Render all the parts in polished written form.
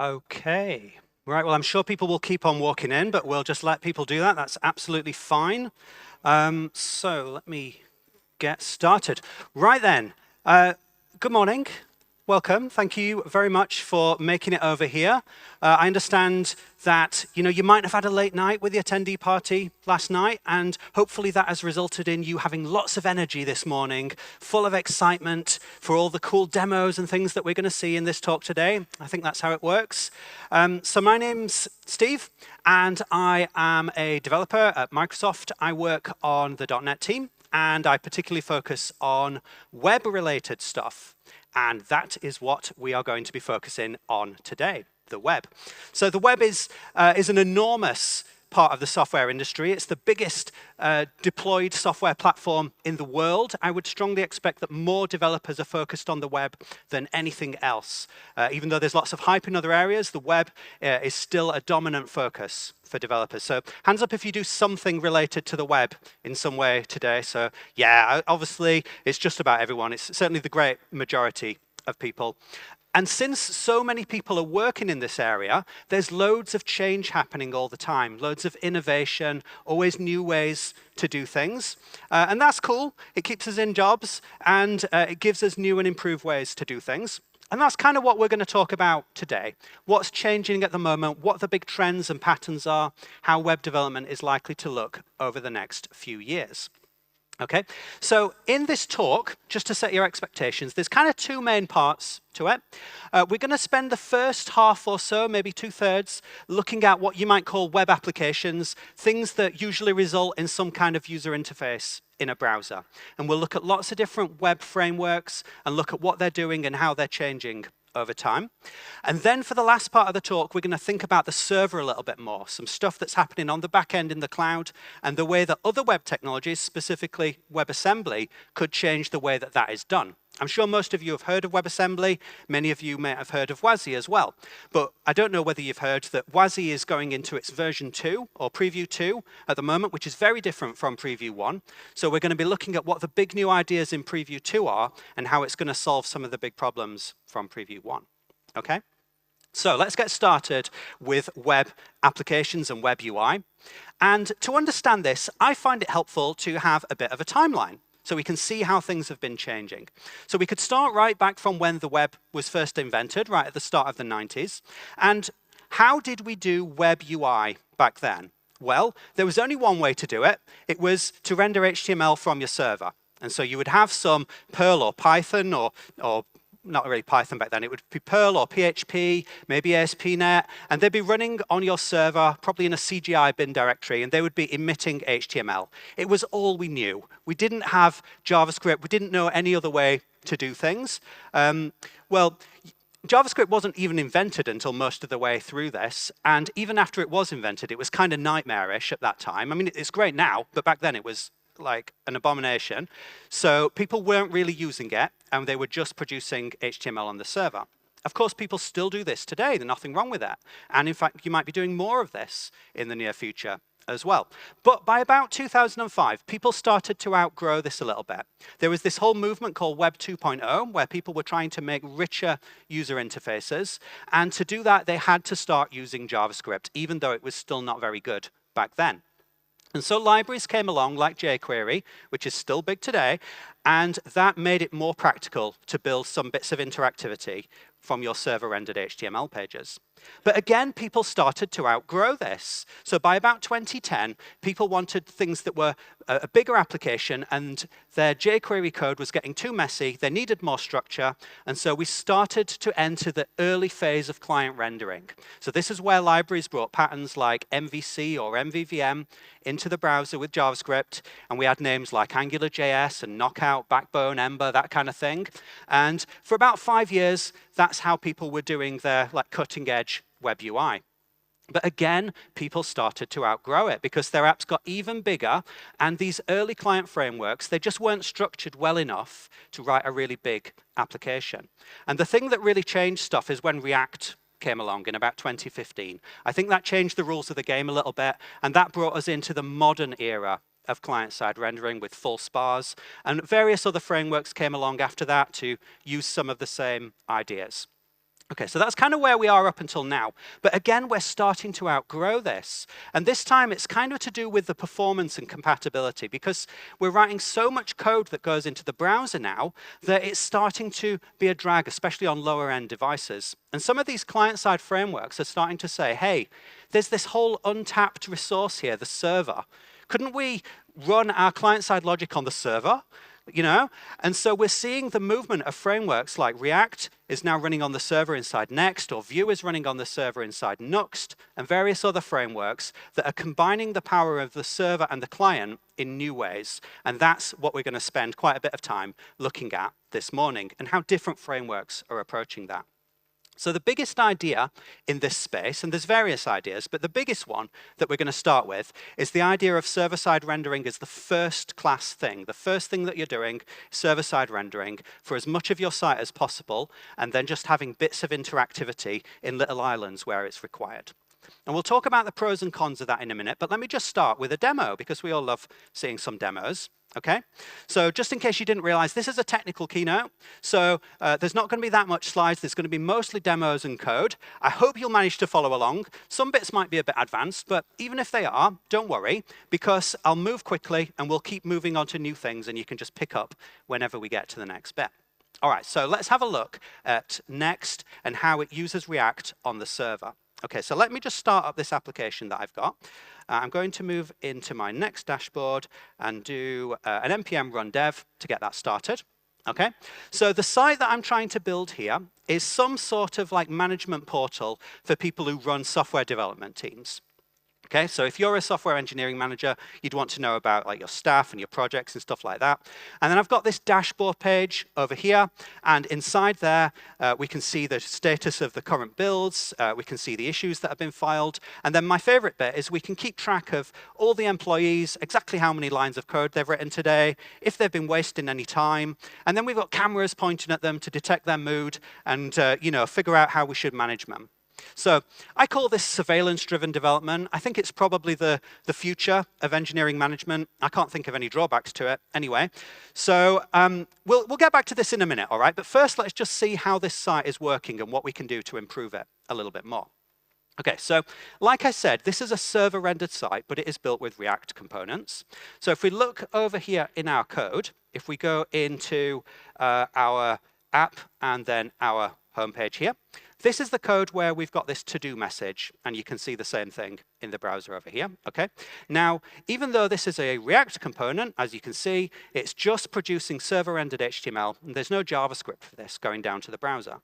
Okay. Right, well, I'm sure people will keep on walking in, but we'll just let people do that. That's absolutely fine. So let me get started. Right then, good morning. Welcome. Thank you very much for making it over here. I understand that you might have had a late night with the attendee party last night, and hopefully that has resulted in you having lots of energy this morning, full of excitement for all the cool demos and things that we're going to see in this talk today. I think that's how it works. So my name's Steve, and I am a developer at Microsoft. I work on the .NET team, and I particularly focus on web-related stuff. And that is what we are going to be focusing on today, the web. So the web is an enormous part of the software industry. It's the biggest deployed software platform in the world. I would strongly expect that more developers are focused on the web than anything else. Even though there's lots of hype in other areas, the web is still a dominant focus for developers. So hands up if you do something related to the web in some way today. So yeah, obviously it's just about everyone. It's certainly the great majority of people. And since so many people are working in this area, there's loads of change happening all the time, loads of innovation, always new ways to do things. And that's cool. It keeps us in jobs, and it gives us new and improved ways to do things. And that's kind of what we're going to talk about today. What's changing at the moment, what the big trends and patterns are, how web development is likely to look over the next few years. Okay, so in this talk, just to set your expectations, there's kind of two main parts to it. We're going to spend the first half or so, maybe 2/3, looking at what you might call web applications, things that usually result in some kind of user interface in a browser. And we'll look at lots of different web frameworks and look at what they're doing and how they're changing over time. And then for the last part of the talk, we're going to think about the server a little bit more, some stuff that's happening on the back end in the cloud, and the way that other web technologies, specifically WebAssembly, could change the way that that is done. I'm sure most of you have heard of WebAssembly. Many of you may have heard of WASI as well. But I don't know whether you've heard that WASI is going into its version 2 or preview 2 at the moment, which is very different from preview 1. So we're going to be looking at what the big new ideas in preview 2 are and how it's going to solve some of the big problems from preview 1. Okay? So let's get started with web applications and web UI. And to understand this, I find it helpful to have a bit of a timeline, so we can see how things have been changing. So we could start right back from when the web was first invented, right at the start of the 90s. And how did we do web UI back then? Well, there was only one way to do it. It was to render HTML from your server. And so you would have some Perl or Python or not really Python back then, it would be Perl or PHP, maybe ASP.NET, and they'd be running on your server, probably in a CGI bin directory, and they would be emitting HTML. It was all we knew. We didn't have JavaScript. We didn't know any other way to do things. Well, JavaScript wasn't even invented until most of the way through this, and even after it was invented, it was kind of nightmarish at that time. I mean, it's great now, but back then it was like an abomination. So people weren't really using it, and they were just producing HTML on the server. Of course, people still do this today. There's nothing wrong with that. And in fact, you might be doing more of this in the near future as well. But by about 2005, people started to outgrow this a little bit. There was this whole movement called Web 2.0, where people were trying to make richer user interfaces. And to do that, they had to start using JavaScript, even though it was still not very good back then. And so libraries came along like jQuery, which is still big today, and that made it more practical to build some bits of interactivity from your server-rendered HTML pages. But again, people started to outgrow this. So by about 2010, people wanted things that were a bigger application, and their jQuery code was getting too messy. They needed more structure, and so we started to enter the early phase of client rendering. So this is where libraries brought patterns like MVC or MVVM into the browser with JavaScript, and we had names like AngularJS and Knockout, Backbone, Ember, that kind of thing. And for about 5 years, that's how people were doing their cutting-edge web UI. But again, people started to outgrow it because their apps got even bigger, and these early client frameworks, they just weren't structured well enough to write a really big application. And the thing that really changed stuff is when React came along in about 2015. I think that changed the rules of the game a little bit, and that brought us into the modern era of client-side rendering with full spars, and various other frameworks came along after that to use some of the same ideas. Okay, so that's kind of where we are up until now. But again, we're starting to outgrow this. And this time it's kind of to do with the performance and compatibility, because we're writing so much code that goes into the browser now that it's starting to be a drag, especially on lower end devices. And some of these client-side frameworks are starting to say, hey, there's this whole untapped resource here, the server. Couldn't we run our client-side logic on the server? You know? And so we're seeing the movement of frameworks like React is now running on the server inside Next, or Vue is running on the server inside Nuxt, and various other frameworks that are combining the power of the server and the client in new ways. And that's what we're going to spend quite a bit of time looking at this morning, and how different frameworks are approaching that. So the biggest idea in this space, and there's various ideas, but the biggest one that we're going to start with is the idea of server-side rendering as the first class thing. The first thing that you're doing, server-side rendering for as much of your site as possible, and then just having bits of interactivity in little islands where it's required. And we'll talk about the pros and cons of that in a minute, but let me just start with a demo, because we all love seeing some demos. Okay, so just in case you didn't realize, this is a technical keynote, so there's not going to be that much slides. There's going to be mostly demos and code. I hope you'll manage to follow along. Some bits might be a bit advanced, but even if they are, don't worry, because I'll move quickly and we'll keep moving on to new things, and you can just pick up whenever we get to the next bit. All right, so let's have a look at Next and how it uses React on the server. Okay, so let me just start up this application that I've got. I'm going to move into my Next dashboard and do an npm run dev to get that started. Okay, so the site that I'm trying to build here is some sort of like management portal for people who run software development teams. Okay, so if you're a software engineering manager, you'd want to know about like your staff and your projects and stuff like that. And then I've got this dashboard page over here, and inside there, we can see the status of the current builds, we can see the issues that have been filed, and then my favorite bit is we can keep track of all the employees, exactly how many lines of code they've written today, if they've been wasting any time, and then we've got cameras pointing at them to detect their mood and you know, figure out how we should manage them. So I call this surveillance-driven development. I think it's probably the future of engineering management. I can't think of any drawbacks to it anyway. So we'll get back to this in a minute, all right? But first, let's just see how this site is working and what we can do to improve it a little bit more. Okay, so like I said, this is a server-rendered site, but it is built with React components. So if we look over here in our code, if we go into our app and then our homepage here, this is the code where we've got this to-do message, and you can see the same thing in the browser over here, okay? Now, even though this is a React component, as you can see, it's just producing server-rendered HTML, and there's no JavaScript for this going down to the browser.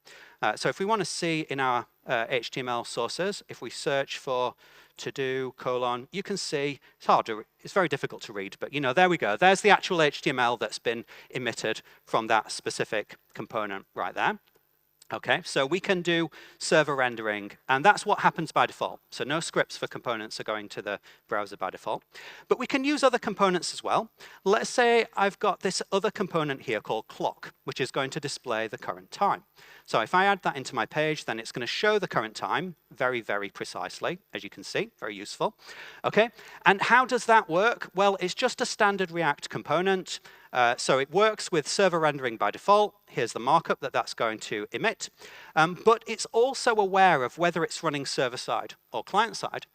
So if we want to see in our HTML sources, if we search for to-do, : you can see, it's very difficult to read, but you know, there we go. There's the actual HTML that's been emitted from that specific component right there. Okay, so we can do server rendering, and that's what happens by default. So no scripts for components are going to the browser by default. But we can use other components as well. Let's say I've got this other component here called clock, which is going to display the current time. So if I add that into my page, then it's going to show the current time very, very precisely, as you can see, very useful. Okay, and how does that work? Well, it's just a standard React component. So it works with server rendering by default. Here's the markup that that's going to emit. But it's also aware of whether it's running server-side or client-side.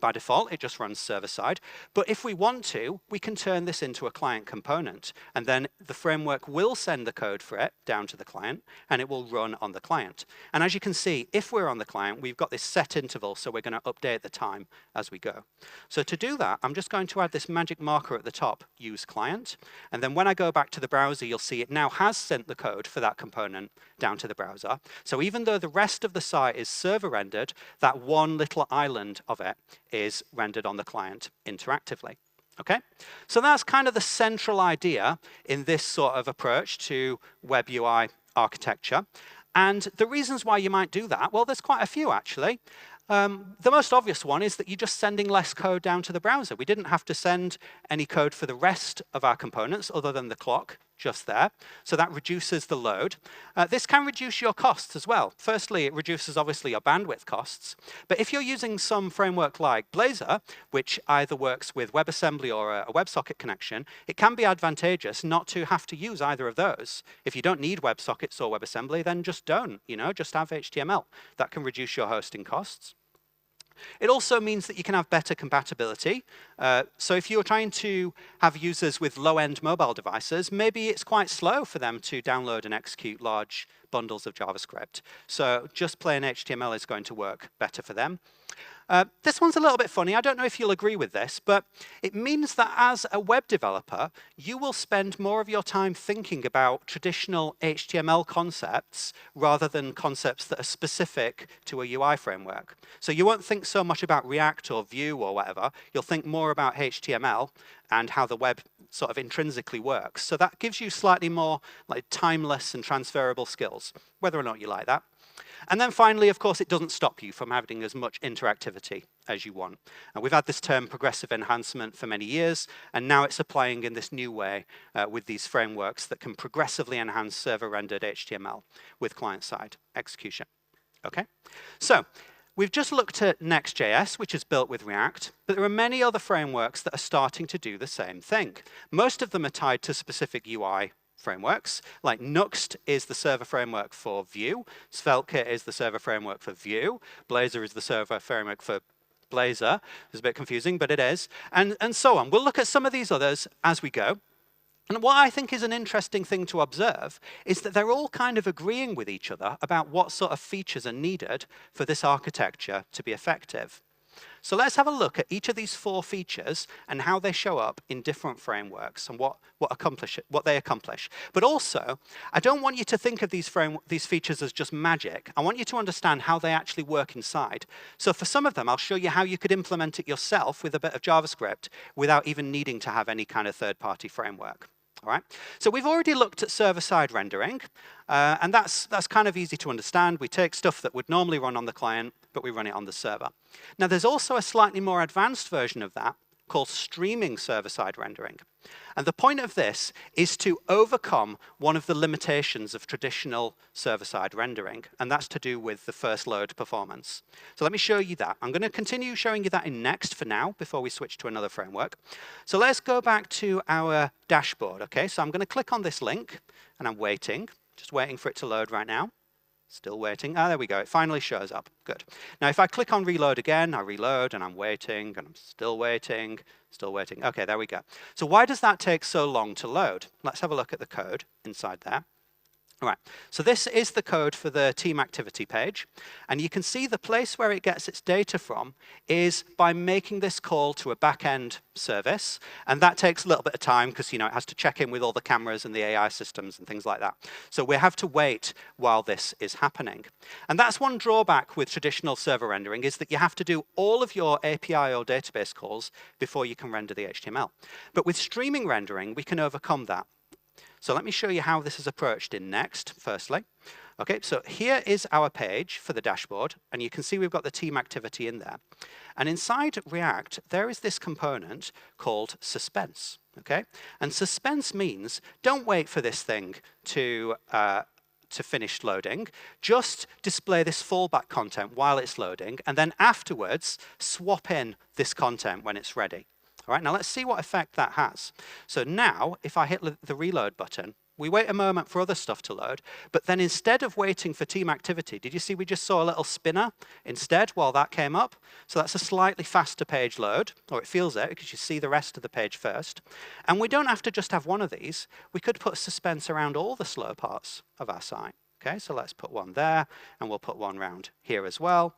By default, it just runs server-side. But if we want to, we can turn this into a client component. And then the framework will send the code for it down to the client, and it will run on the client. And as you can see, if we're on the client, we've got this set interval, so we're going to update the time as we go. So to do that, I'm just going to add this magic marker at the top, use client. And then when I go back to the browser, you'll see it now has sent the code for that component down to the browser. So even though the rest of the site is server-rendered, that one little island of it is rendered on the client interactively. Okay, so that's kind of the central idea in this sort of approach to web UI architecture. And the reasons why you might do that, well, there's quite a few actually. The most obvious one is that you're just sending less code down to the browser. We didn't have to send any code for the rest of our components other than the clock just there. So that reduces the load. This can reduce your costs as well. Firstly, it reduces obviously your bandwidth costs. But if you're using some framework like Blazor, which either works with WebAssembly or a WebSocket connection, it can be advantageous not to have to use either of those. If you don't need WebSockets or WebAssembly, then just don't, just have HTML. That can reduce your hosting costs. It also means that you can have better compatibility. So if you're trying to have users with low-end mobile devices, maybe it's quite slow for them to download and execute large bundles of JavaScript. So just plain HTML is going to work better for them. This one's a little bit funny. I don't know if you'll agree with this, but it means that as a web developer, you will spend more of your time thinking about traditional HTML concepts rather than concepts that are specific to a UI framework. So you won't think so much about React or Vue or whatever. You'll think more about HTML and how the web sort of intrinsically works. So that gives you slightly more like timeless and transferable skills, whether or not you like that. And then finally, of course, it doesn't stop you from having as much interactivity as you want. And we've had this term progressive enhancement for many years, and now it's applying in this new way with these frameworks that can progressively enhance server-rendered HTML with client-side execution. Okay? So we've just looked at Next.js, which is built with React, but there are many other frameworks that are starting to do the same thing. Most of them are tied to specific UI frameworks, like Next is the server framework for Vue, SvelteKit is the server framework for Vue, Blazor is the server framework for Blazor. It's a bit confusing, but it is, and so on. We'll look at some of these others as we go. And what I think is an interesting thing to observe is that they're all kind of agreeing with each other about what sort of features are needed for this architecture to be effective. So let's have a look at each of these 4 features and how they show up in different frameworks and what they accomplish. But also, I don't want you to think of these features as just magic. I want you to understand how they actually work inside. So for some of them, I'll show you how you could implement it yourself with a bit of JavaScript without even needing to have any kind of third-party framework. All right. So we've already looked at server-side rendering, and that's kind of easy to understand. We take stuff that would normally run on the client, but we run it on the server. Now, there's also a slightly more advanced version of that called streaming server-side rendering. And the point of this is to overcome one of the limitations of traditional server-side rendering, and that's to do with the first load performance. So let me show you that. I'm going to continue showing you that in Next for now, before we switch to another framework. So let's go back to our dashboard, okay? So I'm going to click on this link, and I'm waiting, just waiting for it to load right now. Still waiting. Ah, there we go. It finally shows up. Good. Now, if I click on reload again, I reload, and I'm waiting, and I'm still waiting, still waiting. OK, there we go. So why does that take so long to load? Let's have a look at the code inside there. All right, so this is the code for the team activity page. And you can see the place where it gets its data from is by making this call to a back-end service. And that takes a little bit of time because it has to check in with all the cameras and the AI systems and things like that. So we have to wait while this is happening. And that's one drawback with traditional server rendering is that you have to do all of your API or database calls before you can render the HTML. But with streaming rendering, we can overcome that. So let me show you how this is approached in Next, firstly. Okay, so here is our page for the dashboard, and you can see we've got the team activity in there. And inside React, there is this component called suspense, okay? And suspense means don't wait for this thing to finish loading. Just display this fallback content while it's loading, and then afterwards, swap in this content when it's ready. All right, now let's see what effect that has. So now, if I hit the reload button, we wait a moment for other stuff to load, but then instead of waiting for team activity, did you see we just saw a little spinner instead while that came up? So that's a slightly faster page load, or it feels it, because you see the rest of the page first. And we don't have to just have one of these. We could put suspense around all the slow parts of our site. Okay, so let's put one there, and we'll put one around here as well.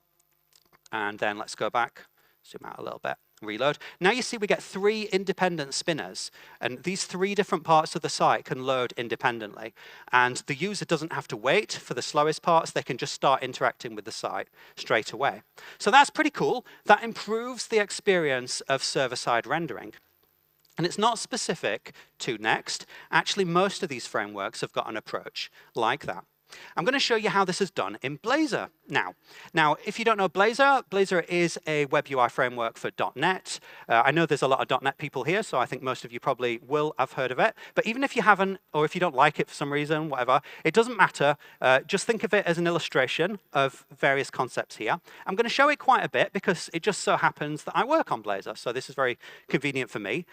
And then let's go back, zoom out a little bit. Reload. Now you see we get 3 independent spinners, and these 3 different parts of the site can load independently. And the user doesn't have to wait for the slowest parts. They can just start interacting with the site straight away. So that's pretty cool. That improves the experience of server-side rendering. And it's not specific to Next. Actually, most of these frameworks have got an approach like that. I'm going to show you how this is done in Blazor now. Now, if you don't know Blazor, Blazor is a web UI framework for .NET. I know there's a lot of .NET people here, so I think most of you probably will have heard of it. But even if you haven't, or if you don't like it for some reason, whatever, it doesn't matter. Just think of it as an illustration of various concepts here. I'm going to show it quite a bit because it just so happens that I work on Blazor, so this is very convenient for me.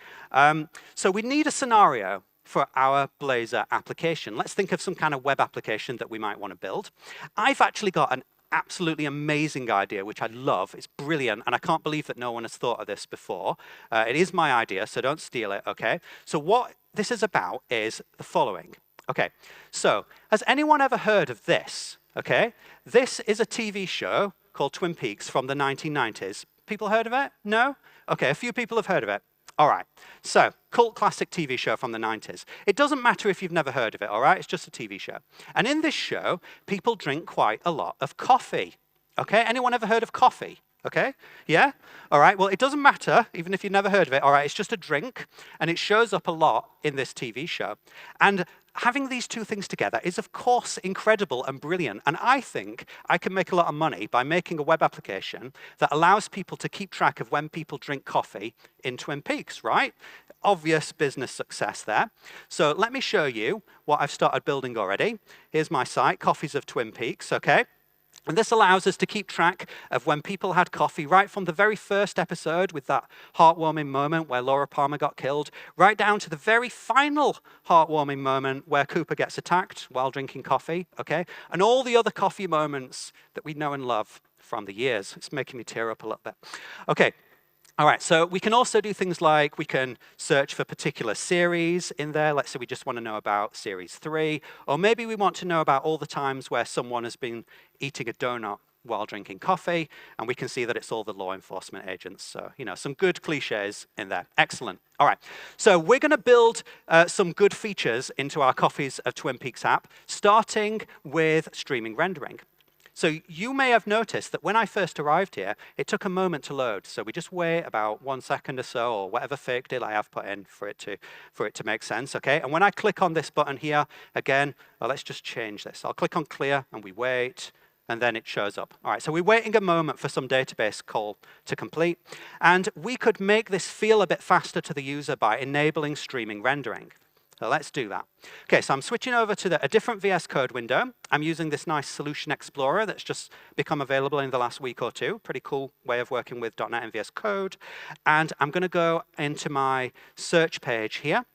So we need a scenario for our Blazor application. Let's think of some kind of web application that we might want to build. I've actually got an absolutely amazing idea, which I love. It's brilliant, and I can't believe that no one has thought of this before. It is my idea, so don't steal it, okay? So what this is about is the following. Okay, so has anyone ever heard of this? Okay, this is a TV show called Twin Peaks from the 1990s. People heard of it? No? Okay, a few people have heard of it. All right, so cult classic TV show from the 90s. It doesn't matter if you've never heard of it, all right? It's just a TV show. And in this show, people drink quite a lot of coffee. Okay, anyone ever heard of coffee? Okay, yeah? All right, well, it doesn't matter, even if you've never heard of it. All right, it's just a drink, and it shows up a lot in this TV show. And having these two things together is, of course, incredible and brilliant. And I think I can make a lot of money by making a web application that allows people to keep track of when people drink coffee in Twin Peaks, right? Obvious business success there. So let me show you what I've started building already. Here's my site, Coffees of Twin Peaks, okay? And this allows us to keep track of when people had coffee right from the very first episode with that heartwarming moment where Laura Palmer got killed, right down to the very final heartwarming moment where Cooper gets attacked while drinking coffee, okay? And all the other coffee moments that we know and love from the years. It's making me tear up a little bit. Okay. All right, so we can also do things like we can search for particular series in there. Let's say we just want to know about series 3, or maybe we want to know about all the times where someone has been eating a donut while drinking coffee, and we can see that it's all the law enforcement agents. So, you know, some good cliches in there. Excellent. All right, so we're going to build some good features into our Coffees of Twin Peaks app, starting with streaming rendering. So you may have noticed that when I first arrived here, it took a moment to load. So we just wait about 1 second or so, or whatever fake delay I've put in for it to make sense, okay? And when I click on this button here, again, well, let's just change this. I'll click on clear, and we wait, and then it shows up. All right, so we're waiting a moment for some database call to complete. And we could make this feel a bit faster to the user by enabling streaming rendering. So let's do that. Okay, so I'm switching over to a different VS Code window. I'm using this nice Solution Explorer that's just become available in the last week or two. Pretty cool way of working with .NET and VS Code. And I'm going to go into my search page here.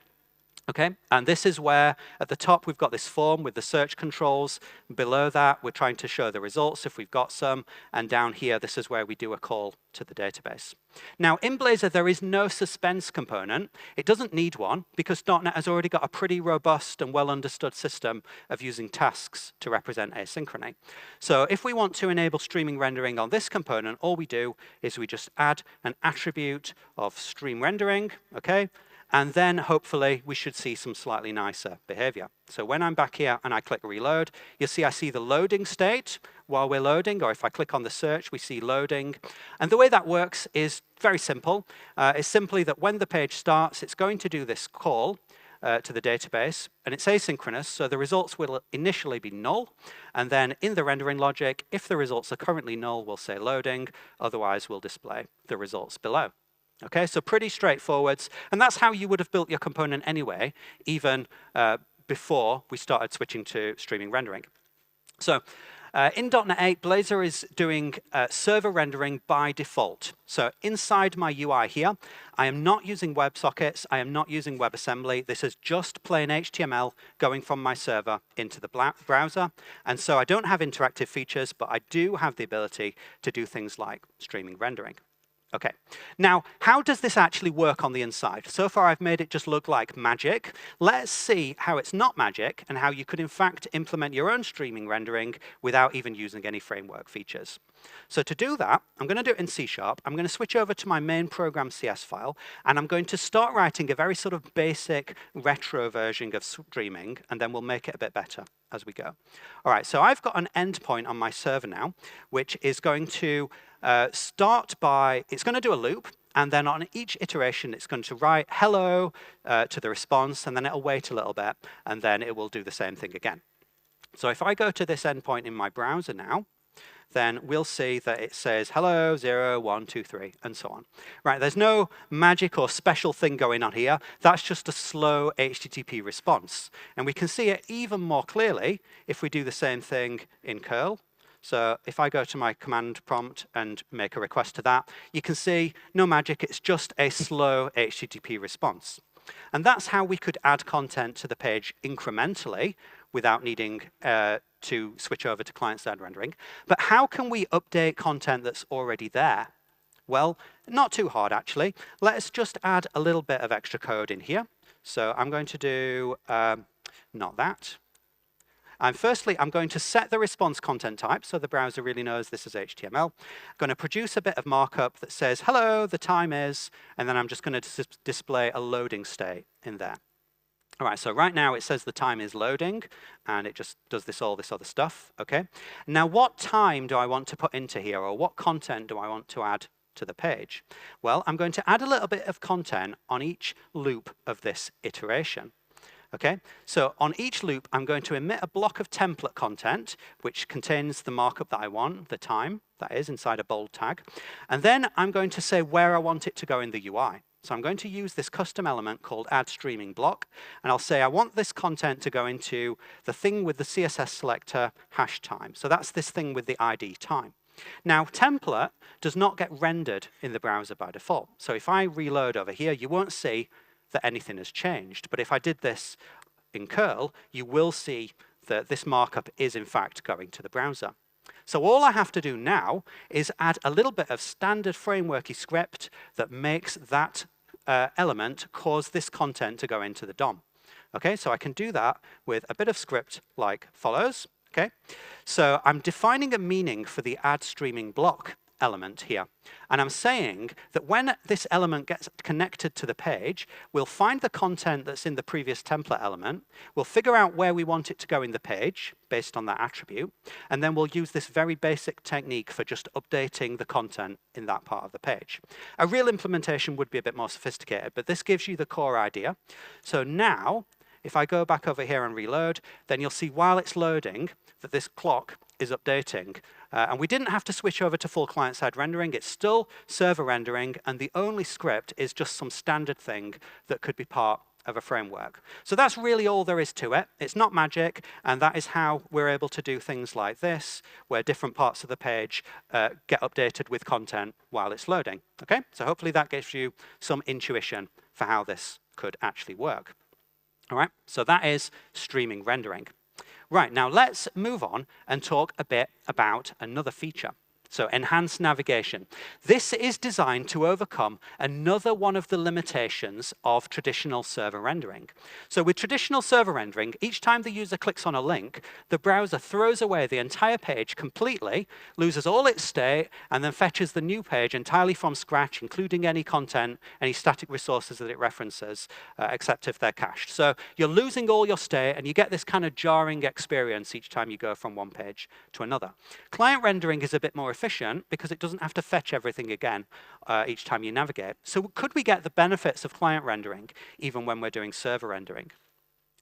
Okay, and this is where at the top we've got this form with the search controls. Below that, we're trying to show the results if we've got some. And down here, this is where we do a call to the database. Now, in Blazor, there is no suspense component. It doesn't need one because .NET has already got a pretty robust and well-understood system of using tasks to represent asynchrony. So if we want to enable streaming rendering on this component, all we do is we just add an attribute of stream rendering, okay? And then, hopefully, we should see some slightly nicer behavior. So when I'm back here and I click reload, you'll see I see the loading state while we're loading, or if I click on the search, we see loading. And the way that works is very simple. It's simply that when the page starts, it's going to do this call to the database, and it's asynchronous, so the results will initially be null. And then in the rendering logic, if the results are currently null, we'll say loading. Otherwise, we'll display the results below. Okay, so pretty straightforward, and that's how you would have built your component anyway, even before we started switching to streaming rendering. So in .NET 8, Blazor is doing server rendering by default. So inside my UI here, I am not using WebSockets, I am not using WebAssembly. This is just plain HTML going from my server into the browser. And so I don't have interactive features, but I do have the ability to do things like streaming rendering. Okay, now how does this actually work on the inside? So far I've made it just look like magic. Let's see how it's not magic and how you could in fact implement your own streaming rendering without even using any framework features. So to do that, I'm going to do it in C#. I'm going to switch over to my main program CS file, and I'm going to start writing a very sort of basic retro version of streaming, and then we'll make it a bit better as we go. All right, so I've got an endpoint on my server now, which is going to start by, it's going to do a loop, and then on each iteration, it's going to write hello to the response, and then it'll wait a little bit, and then it will do the same thing again. So if I go to this endpoint in my browser now, then we'll see that it says hello, 0, 1, 2, 3, and so on. Right, there's no magic or special thing going on here. That's just a slow HTTP response. And we can see it even more clearly if we do the same thing in curl. So if I go to my command prompt and make a request to that, you can see no magic, it's just a slow HTTP response. And that's how we could add content to the page incrementally without needing to switch over to client-side rendering. But how can we update content that's already there? Well, not too hard, actually. Let's just add a little bit of extra code in here. So I'm going to do not that. And firstly, I'm going to set the response content type so the browser really knows this is HTML. I'm going to produce a bit of markup that says, hello, the time is, and then I'm just going to display a loading state in there. All right, so right now it says the time is loading, and it just does all this other stuff, okay? Now, what time do I want to put into here, or what content do I want to add to the page? Well, I'm going to add a little bit of content on each loop of this iteration. Okay, so on each loop, I'm going to emit a block of template content, which contains the markup that I want, the time, that is, inside a bold tag. And then I'm going to say where I want it to go in the UI. So I'm going to use this custom element called add streaming block, and I'll say I want this content to go into the thing with the CSS selector hash time. So that's this thing with the ID time. Now, template does not get rendered in the browser by default. So if I reload over here, you won't see that anything has changed. But if I did this in curl, you will see that this markup is in fact going to the browser. So all I have to do now is add a little bit of standard frameworky script that makes that element cause this content to go into the DOM. Okay, so I can do that with a bit of script like follows. Okay, so I'm defining a meaning for the add streaming block element here. And I'm saying that when this element gets connected to the page, we'll find the content that's in the previous template element, we'll figure out where we want it to go in the page based on that attribute, and then we'll use this very basic technique for just updating the content in that part of the page. A real implementation would be a bit more sophisticated, but this gives you the core idea. So now, if I go back over here and reload, then you'll see while it's loading that this clock is updating. And we didn't have to switch over to full client-side rendering. It's still server rendering, and the only script is just some standard thing that could be part of a framework. So that's really all there is to it. It's not magic, and that is how we're able to do things like this, where different parts of the page get updated with content while it's loading. Okay? So hopefully that gives you some intuition for how this could actually work. All right? So that is streaming rendering. Right, now let's move on and talk a bit about another feature. So enhanced navigation. This is designed to overcome another one of the limitations of traditional server rendering. So with traditional server rendering, each time the user clicks on a link, the browser throws away the entire page completely, loses all its state, and then fetches the new page entirely from scratch, including any content, any static resources that it references, except if they're cached. So you're losing all your state, and you get this kind of jarring experience each time you go from one page to another. Client rendering is a bit more efficient because it doesn't have to fetch everything again each time you navigate. So could we get the benefits of client rendering even when we're doing server rendering?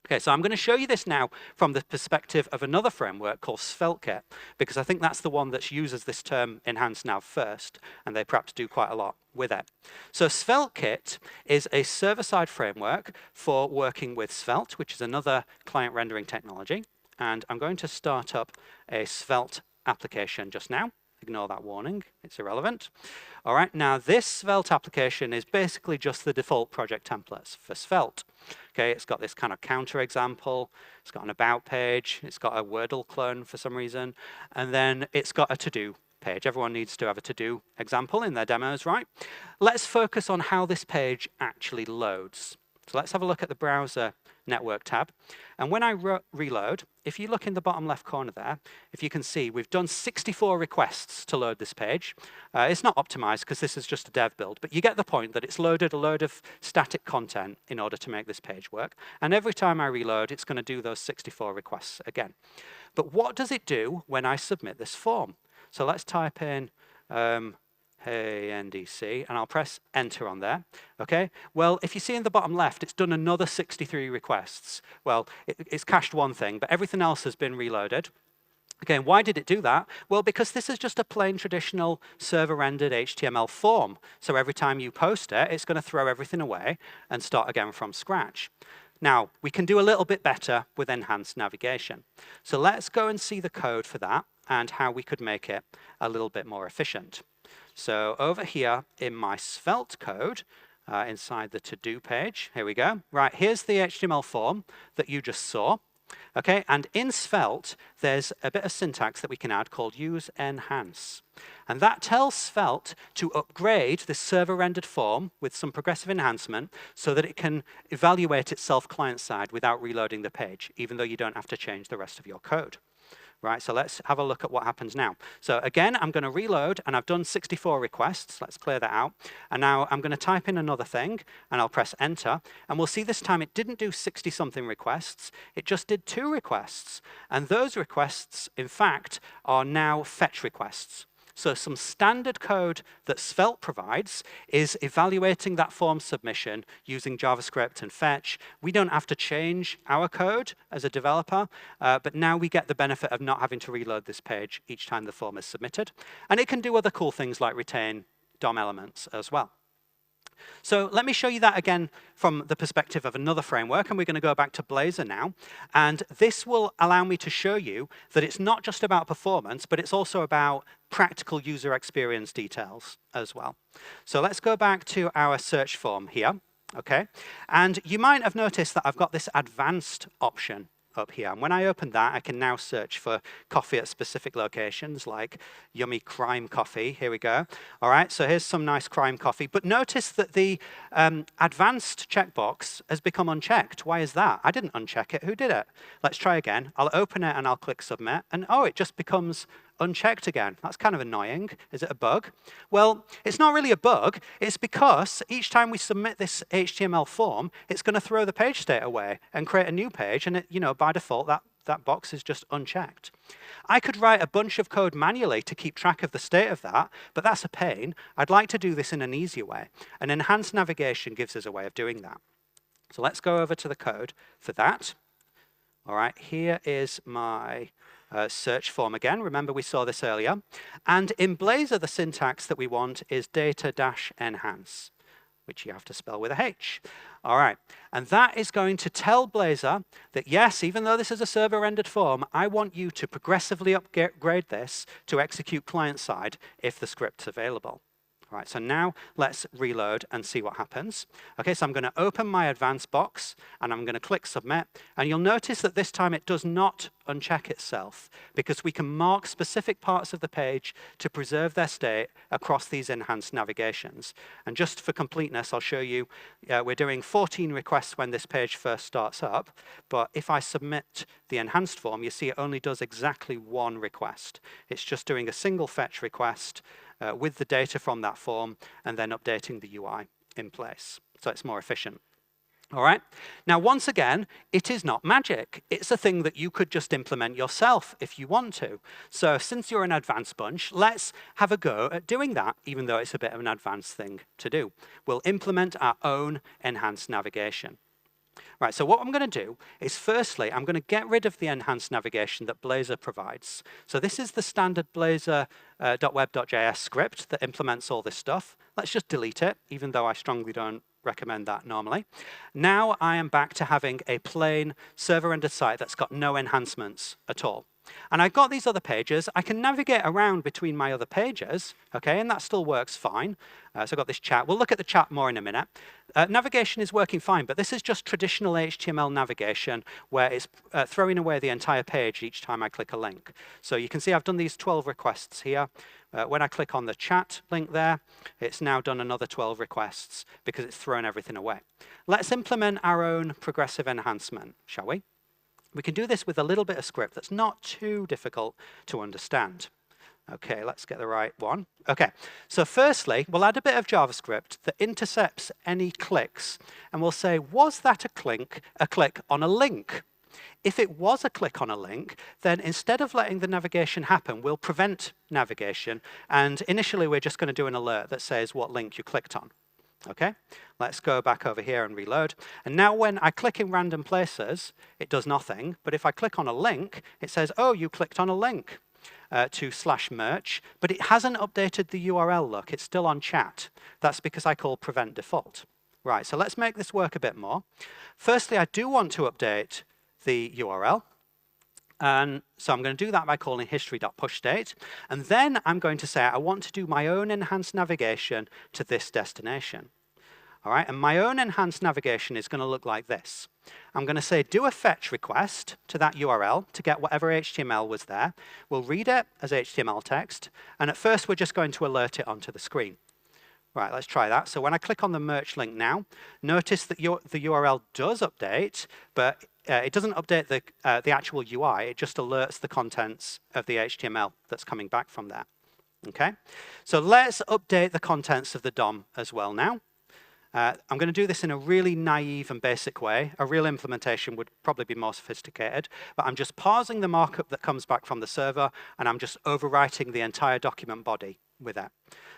Okay, so I'm going to show you this now from the perspective of another framework called SvelteKit, because I think that's the one that uses this term enhanced nav first, and they perhaps do quite a lot with it. So SvelteKit is a server-side framework for working with Svelte, which is another client rendering technology. And I'm going to start up a Svelte application just now. Ignore that warning, it's irrelevant. All right, now this Svelte application is basically just the default project templates for Svelte. Okay, it's got this kind of counter example, it's got an about page, it's got a Wordle clone for some reason, and then it's got a to-do page. Everyone needs to have a to-do example in their demos, right? Let's focus on how this page actually loads. So let's have a look at the browser network tab. And when I reload, if you look in the bottom left corner there, if you can see, we've done 64 requests to load this page. It's not optimized because this is just a dev build, but you get the point that it's loaded a load of static content in order to make this page work. And every time I reload, it's going to do those 64 requests again. But what does it do when I submit this form? So let's type in hey NDC, and I'll press enter on there, okay? Well, if you see in the bottom left, it's done another 63 requests. Well, it's cached one thing, but everything else has been reloaded. Again, why did it do that? Well, because this is just a plain traditional server-rendered HTML form. So every time you post it, it's going to throw everything away and start again from scratch. Now, we can do a little bit better with enhanced navigation. So let's go and see the code for that and how we could make it a little bit more efficient. So over here in my Svelte code, inside the to-do page, here we go. Right, here's the HTML form that you just saw. Okay, and in Svelte, there's a bit of syntax that we can add called use enhance. And that tells Svelte to upgrade this server-rendered form with some progressive enhancement so that it can evaluate itself client-side without reloading the page, even though you don't have to change the rest of your code. Right, so let's have a look at what happens now. So again, I'm going to reload, and I've done 64 requests. Let's clear that out. And now I'm going to type in another thing, and I'll press enter. And we'll see this time it didn't do 60-something requests. It just did 2 requests. And those requests, in fact, are now fetch requests. So some standard code that Svelte provides is evaluating that form submission using JavaScript and fetch. We don't have to change our code as a developer, but now we get the benefit of not having to reload this page each time the form is submitted. And it can do other cool things like retain DOM elements as well. So let me show you that again from the perspective of another framework, and we're going to go back to Blazor now. And this will allow me to show you that it's not just about performance, but it's also about practical user experience details as well. So let's go back to our search form here, okay? And you might have noticed that I've got this advanced option up here. And when I open that, I can now search for coffee at specific locations, like yummy crime coffee. Here we go. All right, so here's some nice crime coffee. But notice that the advanced checkbox has become unchecked. Why is that? I didn't uncheck it. Who did it? Let's try again. I'll open it and I'll click submit. And oh, it just becomes unchecked again. That's kind of annoying. Is it a bug? Well, it's not really a bug. It's because each time we submit this HTML form, it's going to throw the page state away and create a new page. And it, by default, that box is just unchecked. I could write a bunch of code manually to keep track of the state of that, but that's a pain. I'd like to do this in an easier way. And enhanced navigation gives us a way of doing that. So let's go over to the code for that. All right, here is my search form again. Remember, we saw this earlier. And in Blazor, the syntax that we want is data-enhance, which you have to spell with a H. All right, and that is going to tell Blazor that, yes, even though this is a server-rendered form, I want you to progressively upgrade this to execute client-side if the script's available. All right, so now let's reload and see what happens. Okay, so I'm going to open my advanced box, and I'm going to click submit. And you'll notice that this time it does not uncheck itself, because we can mark specific parts of the page to preserve their state across these enhanced navigations. And just for completeness, I'll show you, we're doing 14 requests when this page first starts up. But if I submit the enhanced form, you see it only does exactly 1 request. It's just doing a single fetch request with the data from that form, and then updating the UI in place. So it's more efficient. All right. Now, once again, it is not magic. It's a thing that you could just implement yourself if you want to. So since you're an advanced bunch, let's have a go at doing that, even though it's a bit of an advanced thing to do. We'll implement our own enhanced navigation. Right, so what I'm going to do is, firstly, I'm going to get rid of the enhanced navigation that Blazor provides. So this is the standard Blazor.web.js script that implements all this stuff. Let's just delete it, even though I strongly don't recommend that normally. Now I am back to having a plain server-rendered site that's got no enhancements at all. And I've got these other pages. I can navigate around between my other pages, okay, and that still works fine. So I've got this chat. We'll look at the chat more in a minute. Navigation is working fine, but this is just traditional HTML navigation where it's throwing away the entire page each time I click a link. So you can see I've done these 12 requests here. When I click on the chat link there, it's now done another 12 requests because it's thrown everything away. Let's implement our own progressive enhancement, shall we? We can do this with a little bit of script that's not too difficult to understand. Okay, let's get the right one. Okay, so firstly, we'll add a bit of JavaScript that intercepts any clicks, and we'll say, was that a click on a link? If it was a click on a link, then instead of letting the navigation happen, we'll prevent navigation. And initially, we're just going to do an alert that says what link you clicked on. Okay, let's go back over here and reload. And now when I click in random places, it does nothing. But if I click on a link, it says, oh, you clicked on a link to /merch. But it hasn't updated the URL, look. It's still on chat. That's because I call prevent default. Right, so let's make this work a bit more. Firstly, I do want to update the URL. And so I'm going to do that by calling history.pushState. And then I'm going to say I want to do my own enhanced navigation to this destination. All right, and my own enhanced navigation is going to look like this. I'm going to say do a fetch request to that URL to get whatever HTML was there. We'll read it as HTML text. And at first, we're just going to alert it onto the screen. Right, let's try that. So when I click on the merch link now, notice that the URL does update, but it doesn't update the actual UI. It just alerts the contents of the HTML that's coming back from there. Okay, so let's update the contents of the DOM as well now. I'm going to do this in a really naive and basic way. A real implementation would probably be more sophisticated, but I'm just parsing the markup that comes back from the server, and I'm just overwriting the entire document body with that.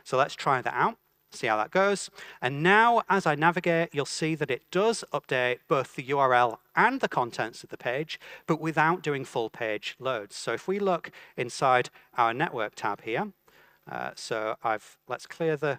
So let's try that out. See how that goes. And now, as I navigate, you'll see that it does update both the URL and the contents of the page, but without doing full page loads. So if we look inside our network tab here, let's clear the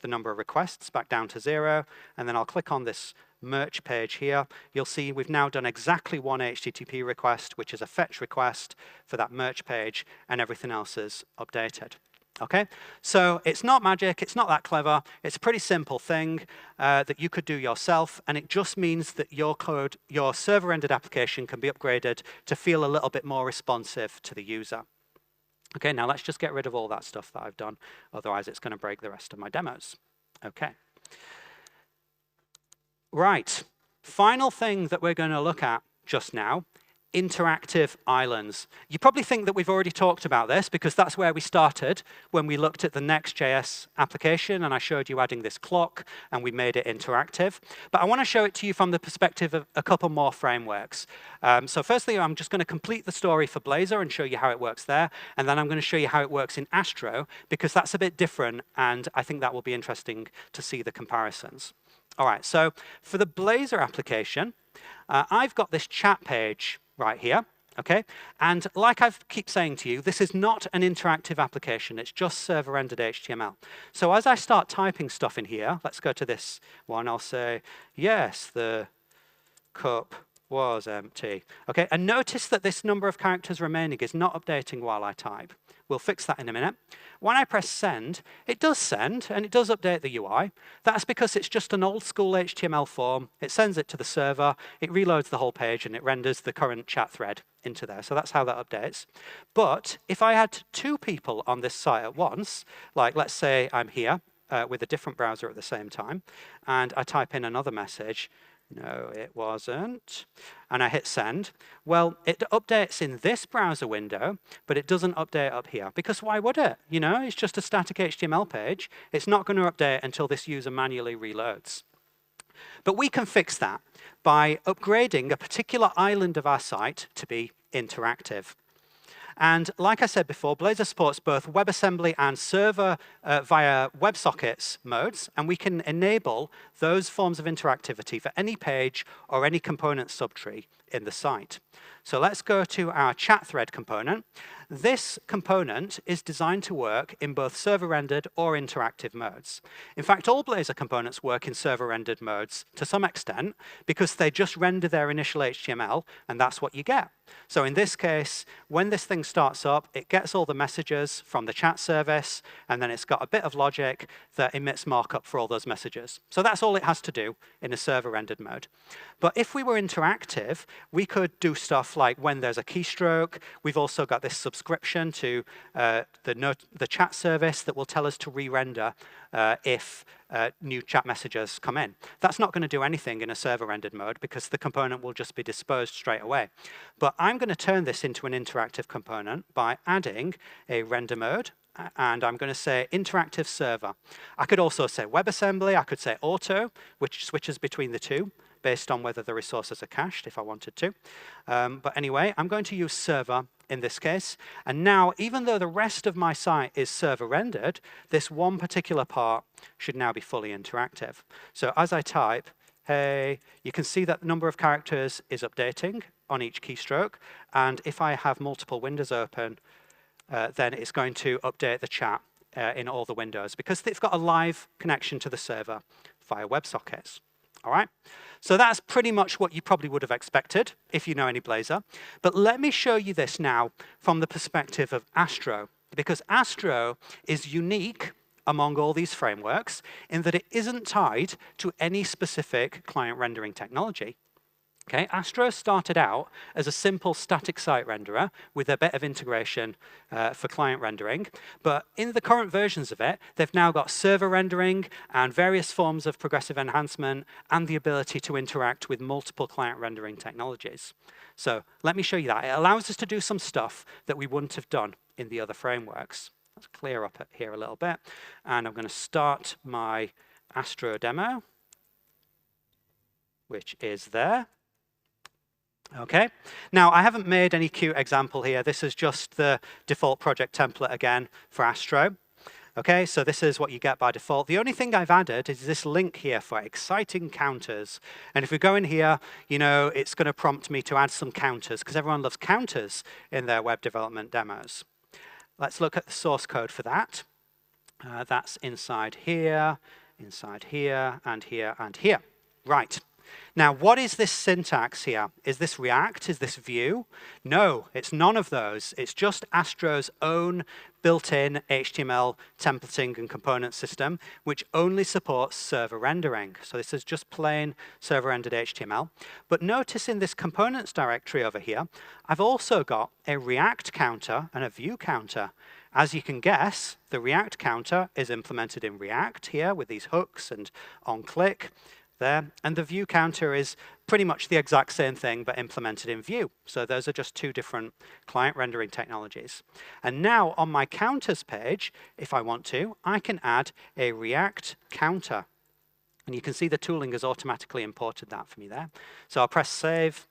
number of requests back down to 0, and then I'll click on this merch page here. You'll see we've now done exactly one HTTP request, which is a fetch request for that merch page, and everything else is updated. Okay, so it's not magic, it's not that clever, it's a pretty simple thing that you could do yourself, and it just means that your code, your server-rendered application can be upgraded to feel a little bit more responsive to the user. Okay, now let's just get rid of all that stuff that I've done, otherwise it's going to break the rest of my demos. Okay. Right, final thing that we're going to look at just now, interactive islands. You probably think that we've already talked about this because that's where we started when we looked at the Next.js application and I showed you adding this clock and we made it interactive. But I want to show it to you from the perspective of a couple more frameworks. So firstly, I'm just going to complete the story for Blazor and show you how it works there. And then I'm going to show you how it works in Astro because that's a bit different and I think that will be interesting to see the comparisons. All right, so for the Blazor application, I've got this chat page right here, okay? And like I keep saying to you, this is not an interactive application. It's just server-rendered HTML. So as I start typing stuff in here, let's go to this one. I'll say, yes, the cup was empty. Okay, and notice that this number of characters remaining is not updating while I type. We'll fix that in a minute. When I press send, it does send, and it does update the UI. That's because it's just an old school HTML form. It sends it to the server, it reloads the whole page, and it renders the current chat thread into there. So that's how that updates. But if I had 2 people on this site at once, like let's say I'm here with a different browser at the same time, and I type in another message, no, it wasn't. And I hit send. Well, it updates in this browser window, but it doesn't update up here. Because why would it? You know, it's just a static HTML page. It's not going to update until this user manually reloads. But we can fix that by upgrading a particular island of our site to be interactive. And like I said before, Blazor supports both WebAssembly and server via WebSockets modes, and we can enable those forms of interactivity for any page or any component subtree in the site. So let's go to our chat thread component. This component is designed to work in both server-rendered or interactive modes. In fact, all Blazor components work in server-rendered modes to some extent because they just render their initial HTML, and that's what you get. So in this case, when this thing starts up, it gets all the messages from the chat service, and then it's got a bit of logic that emits markup for all those messages. So that's all it has to do in a server-rendered mode. But if we were interactive, we could do stuff like when there's a keystroke. We've also got this subscription to the chat service that will tell us to re-render if new chat messages come in. That's not going to do anything in a server-rendered mode because the component will just be disposed straight away. But I'm going to turn this into an interactive component by adding a render mode, and I'm going to say interactive server. I could also say WebAssembly, I could say auto, which switches between the two based on whether the resources are cached if I wanted to. But anyway, I'm going to use server in this case. And now, even though the rest of my site is server rendered, this one particular part should now be fully interactive. So as I type, hey, you can see that the number of characters is updating on each keystroke. And if I have multiple windows open, then it's going to update the chat in all the windows because it's got a live connection to the server via WebSockets. All right? So that's pretty much what you probably would have expected if you know any Blazor. But let me show you this now from the perspective of Astro, because Astro is unique among all these frameworks in that it isn't tied to any specific client rendering technology. Okay, Astro started out as a simple static site renderer with a bit of integration for client rendering. But in the current versions of it, they've now got server rendering and various forms of progressive enhancement and the ability to interact with multiple client rendering technologies. So let me show you that. It allows us to do some stuff that we wouldn't have done in the other frameworks. Let's clear up here a little bit. And I'm going to start my Astro demo, which is there. Okay, now I haven't made any cute example here. This is just the default project template again for Astro. Okay, so this is what you get by default. The only thing I've added is this link here for exciting counters. And if we go in here, you know, it's going to prompt me to add some counters because everyone loves counters in their web development demos. Let's look at the source code for that. That's inside here, and here, and here. Right. Now, what is this syntax here? Is this React? Is this Vue? No, it's none of those. It's just Astro's own built-in HTML templating and component system, which only supports server rendering. So this is just plain server-rendered HTML. But notice in this components directory over here, I've also got a React counter and a Vue counter. As you can guess, the React counter is implemented in React here with these hooks and on-click. There, and the Vue counter is pretty much the exact same thing but implemented in Vue. So those are just two different client rendering technologies. And now on my counters page, if I want to, I can add a React counter. And you can see the tooling has automatically imported that for me there. So I'll press save,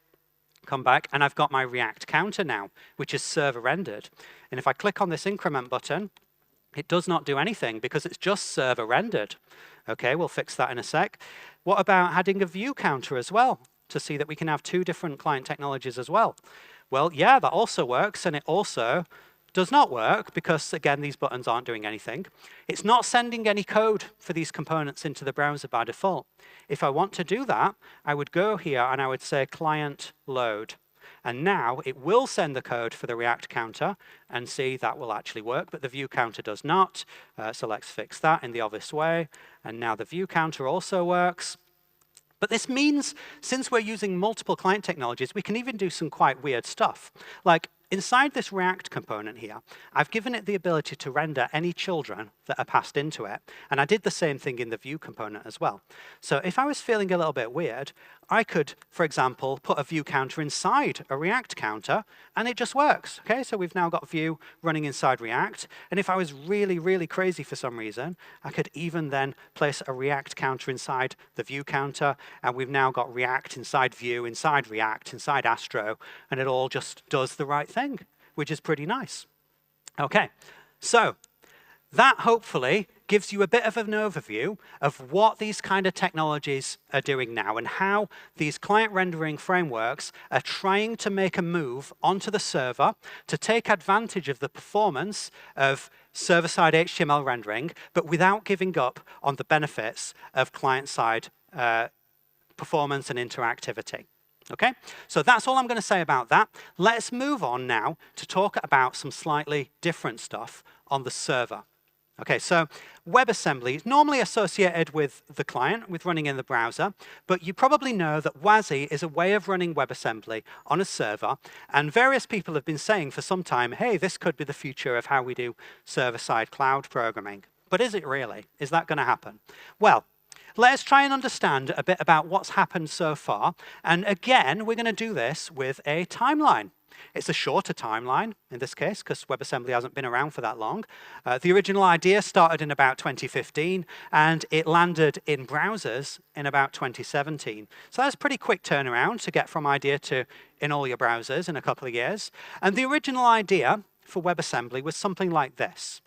come back, and I've got my React counter now, which is server rendered. And if I click on this increment button, it does not do anything because it's just server rendered. Okay, we'll fix that in a sec. What about adding a Vue counter as well to see that we can have two different client technologies as well? Well, yeah, that also works, and it also does not work because, again, these buttons aren't doing anything. It's not sending any code for these components into the browser by default. If I want to do that, I would go here and I would say client load. And now it will send the code for the React counter and see that will actually work, but the Vue counter does not. So let's fix that in the obvious way. And now the Vue counter also works. But this means, since we're using multiple client technologies, we can even do some quite weird stuff. Like, inside this React component here, I've given it the ability to render any children that are passed into it. And I did the same thing in the Vue component as well. So if I was feeling a little bit weird, I could, for example, put a Vue counter inside a React counter, and it just works. Okay, so we've now got Vue running inside React. And if I was really, really crazy for some reason, I could even then place a React counter inside the Vue counter, and we've now got React inside Vue, inside React, inside Astro, and it all just does the right thing, which is pretty nice. Okay, so that hopefully gives you a bit of an overview of what these kind of technologies are doing now and how these client rendering frameworks are trying to make a move onto the server to take advantage of the performance of server-side HTML rendering, but without giving up on the benefits of client-side performance and interactivity. Okay, so that's all I'm going to say about that. Let's move on now to talk about some slightly different stuff on the server. Okay, so WebAssembly is normally associated with the client, with running in the browser, but you probably know that WASI is a way of running WebAssembly on a server, and various people have been saying for some time, hey, this could be the future of how we do server-side cloud programming. But is it really? Is that going to happen? Well, let's try and understand a bit about what's happened so far, and again, we're going to do this with a timeline. It's a shorter timeline in this case because WebAssembly hasn't been around for that long. The original idea started in about 2015 and it landed in browsers in about 2017. So that's a pretty quick turnaround to get from idea to in all your browsers in a couple of years. And the original idea for WebAssembly was something like this.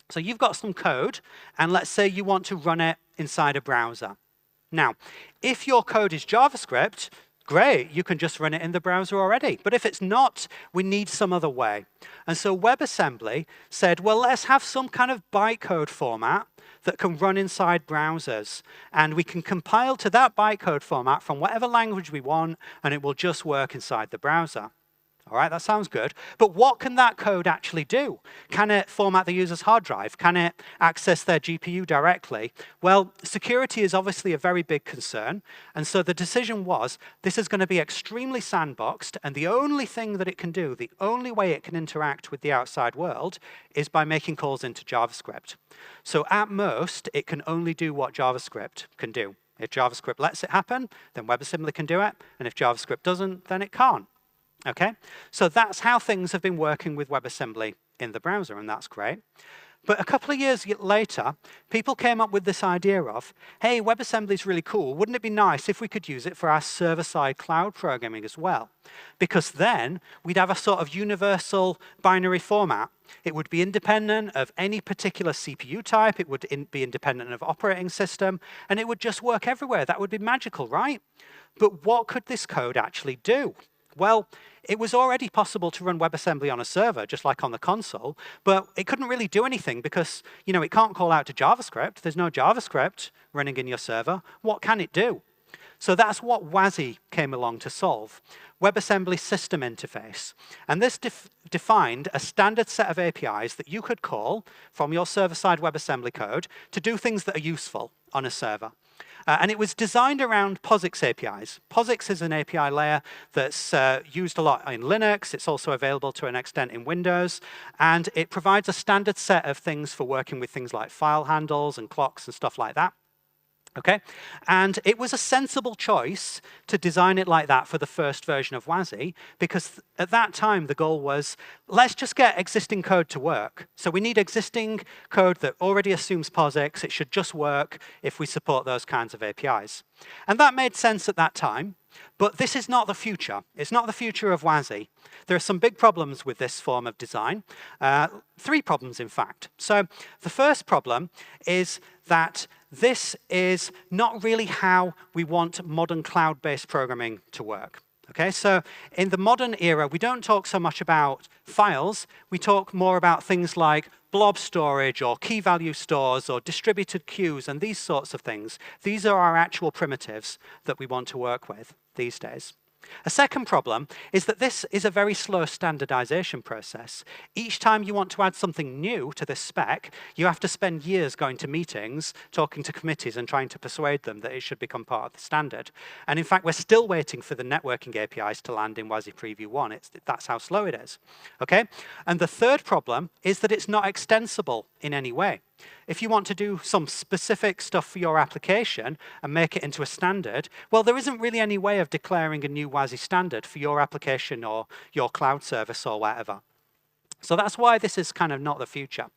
So you've got some code and let's say you want to run it inside a browser. Now, if your code is JavaScript, great, you can just run it in the browser already. But if it's not, we need some other way. And so WebAssembly said, well, let's have some kind of bytecode format that can run inside browsers. And we can compile to that bytecode format from whatever language we want, and it will just work inside the browser. All right, that sounds good. But what can that code actually do? Can it format the user's hard drive? Can it access their GPU directly? Well, security is obviously a very big concern. And so the decision was, this is going to be extremely sandboxed. And the only thing that it can do, the only way it can interact with the outside world is by making calls into JavaScript. So at most, it can only do what JavaScript can do. If JavaScript lets it happen, then WebAssembly can do it. And if JavaScript doesn't, then it can't. Okay, so that's how things have been working with WebAssembly in the browser, and that's great. But a couple of years later, people came up with this idea of, hey, WebAssembly is really cool. Wouldn't it be nice if we could use it for our server-side cloud programming as well? Because then we'd have a sort of universal binary format. It would be independent of any particular CPU type. It would be independent of operating system, and it would just work everywhere. That would be magical, right? But what could this code actually do? Well, it was already possible to run WebAssembly on a server, just like on the console, but it couldn't really do anything because, it can't call out to JavaScript. There's no JavaScript running in your server. What can it do? So that's what WASI came along to solve, WebAssembly System Interface. And this defined a standard set of APIs that you could call from your server-side WebAssembly code to do things that are useful on a server. And it was designed around POSIX APIs. POSIX is an API layer that's used a lot in Linux. It's also available to an extent in Windows. And it provides a standard set of things for working with things like file handles and clocks and stuff like that. Okay, and it was a sensible choice to design it like that for the first version of WASI, because at that time the goal was, let's just get existing code to work. So we need existing code that already assumes POSIX. It should just work if we support those kinds of APIs. And that made sense at that time. But this is not the future. It's not the future of WASI. There are some big problems with this form of design. 3 problems, in fact. So the first problem is that this is not really how we want modern cloud-based programming to work. Okay, so in the modern era, we don't talk so much about files. We talk more about things like blob storage or key value stores or distributed queues and these sorts of things. These are our actual primitives that we want to work with these days. A second problem is that this is a very slow standardization process. Each time you want to add something new to this spec, you have to spend years going to meetings, talking to committees and trying to persuade them that it should become part of the standard. And in fact, we're still waiting for the networking APIs to land in WASI Preview 1. That's how slow it is. Okay? And the third problem is that it's not extensible in any way. If you want to do some specific stuff for your application and make it into a standard, well, there isn't really any way of declaring a new WASI standard for your application or your cloud service or whatever. So that's why this is kind of not the future.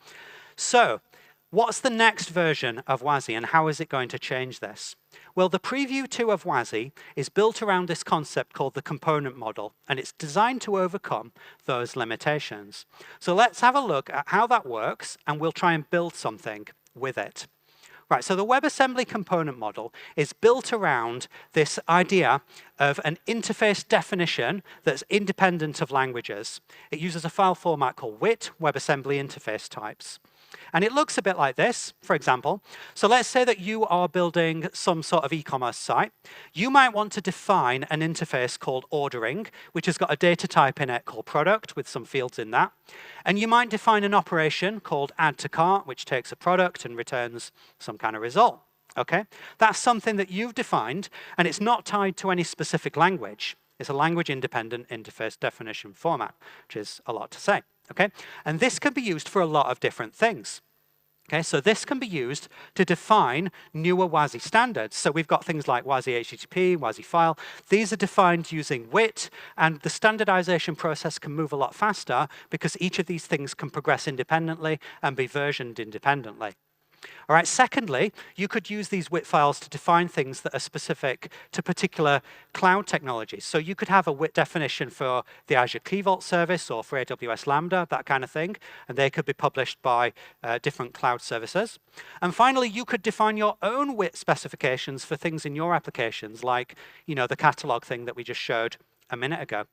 So what's the next version of WASI and how is it going to change this? Well, the Preview 2 of WASI is built around this concept called the component model, and it's designed to overcome those limitations. So let's have a look at how that works, and we'll try and build something with it. Right, so the WebAssembly component model is built around this idea of an interface definition that's independent of languages. It uses a file format called WIT, WebAssembly Interface Types. And it looks a bit like this, for example. So let's say that you are building some sort of e-commerce site. You might want to define an interface called ordering, which has got a data type in it called product with some fields in that. And you might define an operation called add to cart, which takes a product and returns some kind of result. Okay? That's something that you've defined, and it's not tied to any specific language. It's a language-independent interface definition format, which is a lot to say. Okay? And this can be used for a lot of different things. Okay, so this can be used to define newer WASI standards. So we've got things like WASI HTTP, WASI file. These are defined using WIT, and the standardization process can move a lot faster because each of these things can progress independently and be versioned independently. All right, secondly, you could use these WIT files to define things that are specific to particular cloud technologies. So you could have a WIT definition for the Azure Key Vault service or for AWS Lambda, that kind of thing, and they could be published by different cloud services. And finally, you could define your own WIT specifications for things in your applications, like the catalog thing that we just showed a minute ago.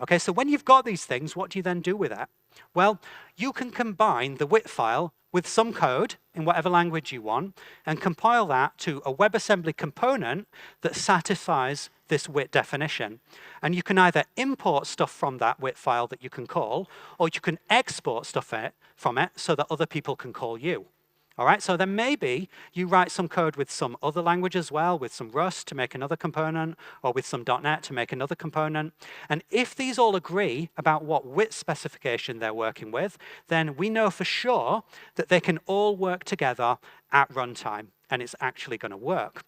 Okay, so when you've got these things, what do you then do with it? Well, you can combine the WIT file with some code in whatever language you want and compile that to a WebAssembly component that satisfies this WIT definition. And you can either import stuff from that WIT file that you can call, or you can export stuff from it so that other people can call you. All right, so then maybe you write some code with some other language as well, with some Rust to make another component, or with some .NET to make another component. And if these all agree about what WIT specification they're working with, then we know for sure that they can all work together at runtime, and it's actually going to work.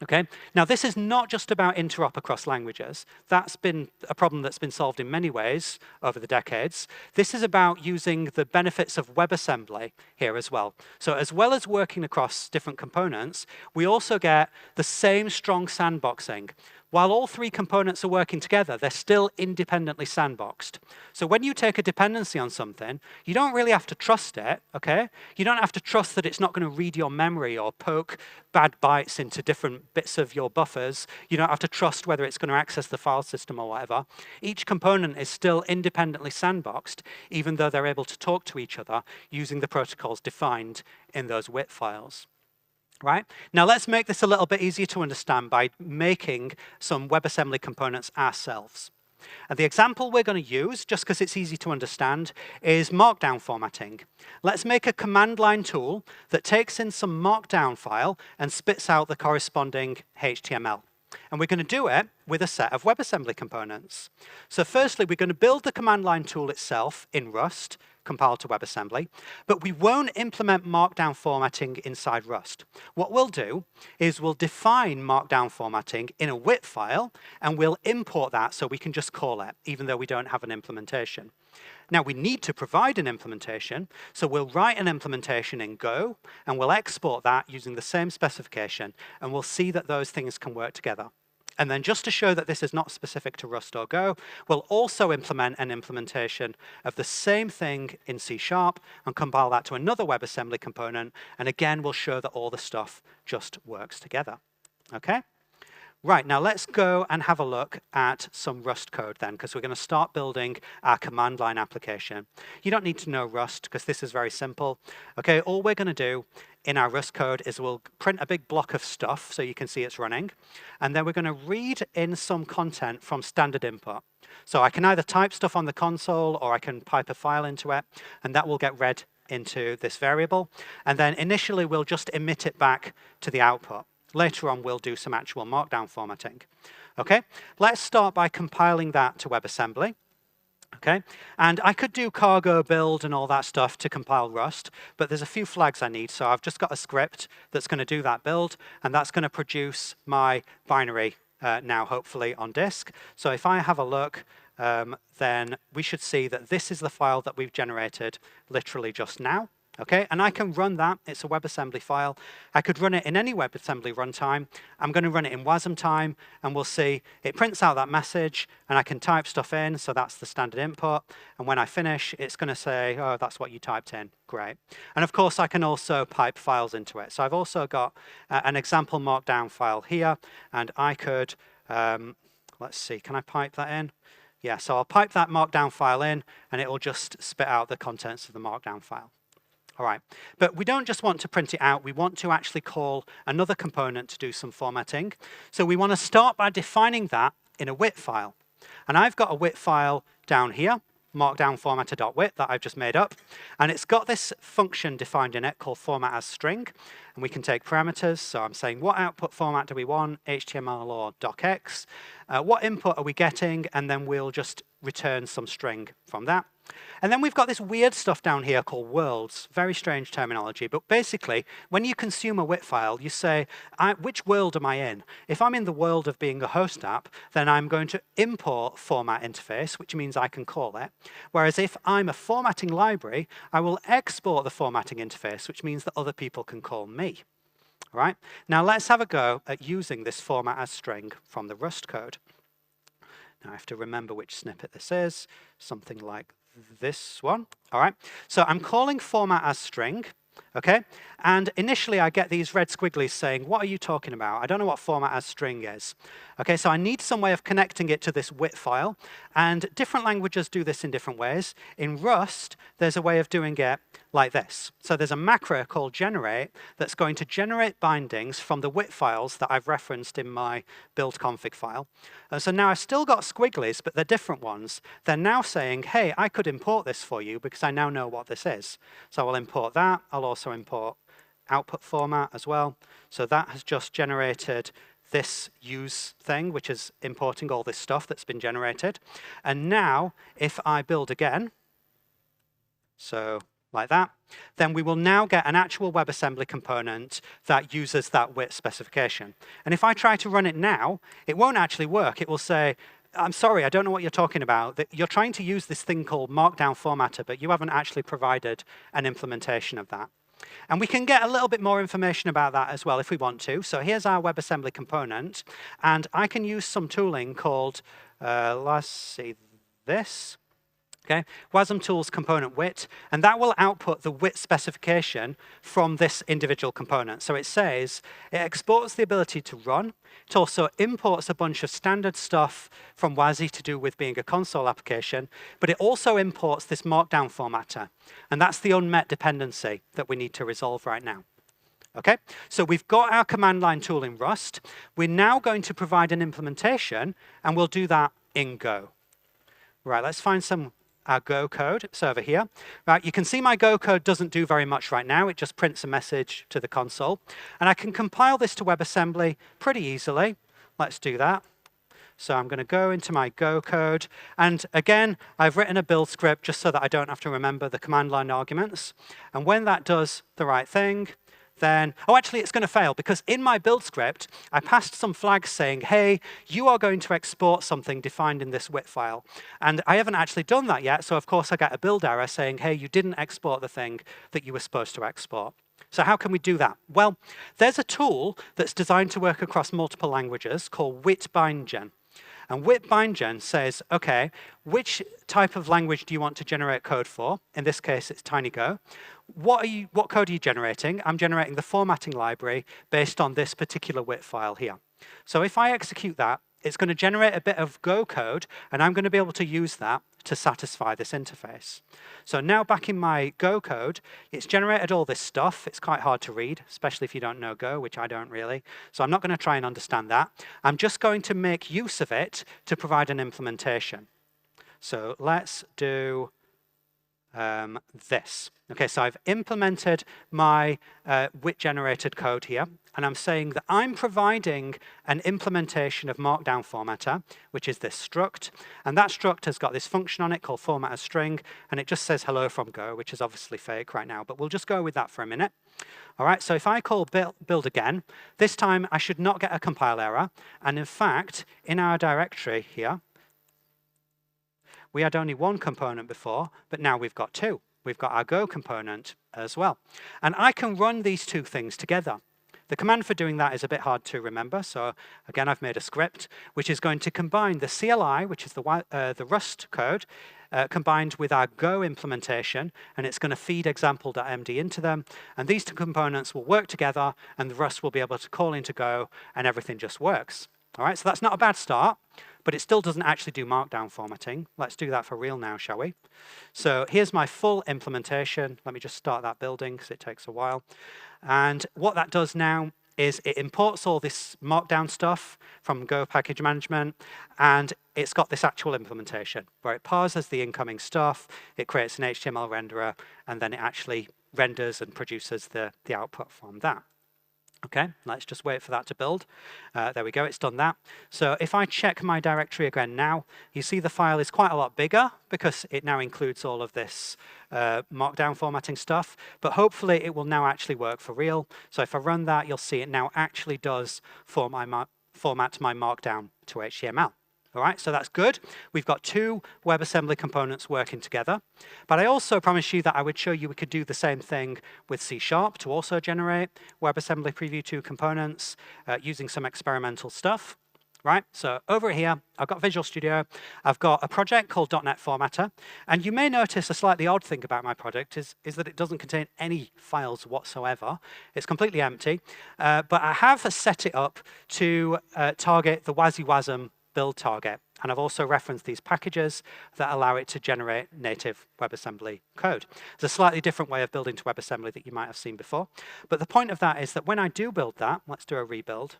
Okay, now this is not just about interop across languages. That's been a problem that's been solved in many ways over the decades. This is about using the benefits of WebAssembly here as well. So as well as working across different components, we also get the same strong sandboxing. While all three components are working together, they're still independently sandboxed. So when you take a dependency on something, you don't really have to trust it, okay? You don't have to trust that it's not going to read your memory or poke bad bytes into different bits of your buffers. You don't have to trust whether it's going to access the file system or whatever. Each component is still independently sandboxed, even though they're able to talk to each other using the protocols defined in those WIT files. Right? Now let's make this a little bit easier to understand by making some WebAssembly components ourselves. And the example we're going to use, just because it's easy to understand, is Markdown formatting. Let's make a command line tool that takes in some Markdown file and spits out the corresponding HTML. And we're going to do it with a set of WebAssembly components. So firstly, we're going to build the command line tool itself in Rust, compiled to WebAssembly, but we won't implement Markdown formatting inside Rust. What we'll do is we'll define Markdown formatting in a WIT file, and we'll import that so we can just call it, even though we don't have an implementation. Now, we need to provide an implementation, so we'll write an implementation in Go, and we'll export that using the same specification, and we'll see that those things can work together. And then just to show that this is not specific to Rust or Go, we'll also implement an implementation of the same thing in C# and compile that to another WebAssembly component. And again, we'll show that all the stuff just works together. Okay? Right, now let's go and have a look at some Rust code then, because we're going to start building our command line application. You don't need to know Rust, because this is very simple. Okay, all we're going to do in our Rust code is we'll print a big block of stuff so you can see it's running, and then we're going to read in some content from standard input. So I can either type stuff on the console, or I can pipe a file into it, and that will get read into this variable. And then initially, we'll just emit it back to the output. Later on, we'll do some actual Markdown formatting. Okay, let's start by compiling that to WebAssembly. Okay, and I could do cargo build and all that stuff to compile Rust, but there's a few flags I need, so I've just got a script that's going to do that build, and that's going to produce my binary now, hopefully, on disk. So if I have a look, then we should see that this is the file that we've generated literally just now. Okay, and I can run that. It's a WebAssembly file. I could run it in any WebAssembly runtime. I'm going to run it in WASM time, and we'll see it prints out that message, and I can type stuff in, so that's the standard input. And when I finish, it's going to say, oh, that's what you typed in. Great. And of course, I can also pipe files into it. So I've also got an example Markdown file here, and I could, let's see, can I pipe that in? Yeah, so I'll pipe that Markdown file in, and it will just spit out the contents of the Markdown file. All right, but we don't just want to print it out, we want to actually call another component to do some formatting. So we want to start by defining that in a WIT file. And I've got a WIT file down here, markdownformatter.wit, that I've just made up. And it's got this function defined in it called format as string. And we can take parameters. So I'm saying, what output format do we want? HTML or docx. What input are we getting? And then we'll just return some string from that. And then we've got this weird stuff down here called worlds. Very strange terminology. But basically, when you consume a WIT file, you say, which world am I in? If I'm in the world of being a host app, then I'm going to import format interface, which means I can call it. Whereas if I'm a formatting library, I will export the formatting interface, which means that other people can call me. All right? Now let's have a go at using this format as string from the Rust code. Now I have to remember which snippet this is. Something like this one. All right. So I'm calling format as string. Okay. And initially I get these red squigglies saying, what are you talking about? I don't know what format as string is. Okay. So I need some way of connecting it to this WIT file. And different languages do this in different ways. In Rust, there's a way of doing it like this. So there's a macro called generate that's going to generate bindings from the WIT files that I've referenced in my build config file. So now I've still got squigglies, but they're different ones. They're now saying, hey, I could import this for you because I now know what this is. So I'll import that. I'll also import output format as well. So that has just generated this use thing, which is importing all this stuff that's been generated. And now, if I build again, so like that, then we will now get an actual WebAssembly component that uses that WIT specification. And if I try to run it now, it won't actually work. It will say, I'm sorry, I don't know what you're talking about. You're trying to use this thing called Markdown Formatter, but you haven't actually provided an implementation of that. And we can get a little bit more information about that as well if we want to. So here's our WebAssembly component. And I can use some tooling called, let's see, this. Okay, WASM tools component WIT, and that will output the WIT specification from this individual component. So it says it exports the ability to run. It also imports a bunch of standard stuff from WASI to do with being a console application, but it also imports this markdown formatter. And that's the unmet dependency that we need to resolve right now. Okay, so we've got our command line tool in Rust. We're now going to provide an implementation, and we'll do that in Go. Right, let's find our Go code. It's over here. Right, you can see my Go code doesn't do very much right now. It just prints a message to the console. And I can compile this to WebAssembly pretty easily. Let's do that. So I'm going to go into my Go code. And again, I've written a build script just so that I don't have to remember the command line arguments. And when that does the right thing, then, oh, actually, it's going to fail because in my build script, I passed some flags saying, hey, you are going to export something defined in this WIT file. And I haven't actually done that yet, so of course I get a build error saying, hey, you didn't export the thing that you were supposed to export. So how can we do that? Well, there's a tool that's designed to work across multiple languages called WIT bindgen. And WIT bindgen says, OK, which type of language do you want to generate code for? In this case, it's TinyGo. What code are you generating? I'm generating the formatting library based on this particular WIT file here. So if I execute that, it's going to generate a bit of Go code, and I'm going to be able to use that to satisfy this interface. So now back in my Go code, it's generated all this stuff. It's quite hard to read, especially if you don't know Go, which I don't really. So I'm not going to try and understand that. I'm just going to make use of it to provide an implementation. So let's do this. Okay, so I've implemented my WIT-generated code here, and I'm saying that I'm providing an implementation of Markdown Formatter, which is this struct, and that struct has got this function on it called format as string, and it just says hello from Go, which is obviously fake right now, but we'll just go with that for a minute. All right, so if I call build again, this time I should not get a compile error, and in fact, in our directory here, we had only one component before, but now we've got two. We've got our Go component as well. And I can run these two things together. The command for doing that is a bit hard to remember. So again, I've made a script which is going to combine the CLI, which is the Rust code, combined with our Go implementation, and it's going to feed example.md into them. And these two components will work together, and the Rust will be able to call into Go, and everything just works. All right, so that's not a bad start, but it still doesn't actually do Markdown formatting. Let's do that for real now, shall we? So here's my full implementation. Let me just start that building because it takes a while. And what that does now is it imports all this Markdown stuff from Go package management, and it's got this actual implementation where it parses the incoming stuff, it creates an HTML renderer, and then it actually renders and produces the output from that. Okay, let's just wait for that to build. There we go, it's done that. So if I check my directory again now, you see the file is quite a lot bigger because it now includes all of this markdown formatting stuff, but hopefully it will now actually work for real. So if I run that, you'll see it now actually does format my markdown to HTML. All right, so that's good. We've got two WebAssembly components working together. But I also promised you that I would show you we could do the same thing with C# to also generate WebAssembly Preview 2 components using some experimental stuff. Right, so over here, I've got Visual Studio. I've got a project called .NET Formatter. And you may notice a slightly odd thing about my project is that it doesn't contain any files whatsoever. It's completely empty. But I have set it up to target the WASM build target. And I've also referenced these packages that allow it to generate native WebAssembly code. It's a slightly different way of building to WebAssembly that you might have seen before. But the point of that is that when I do build that, let's do a rebuild,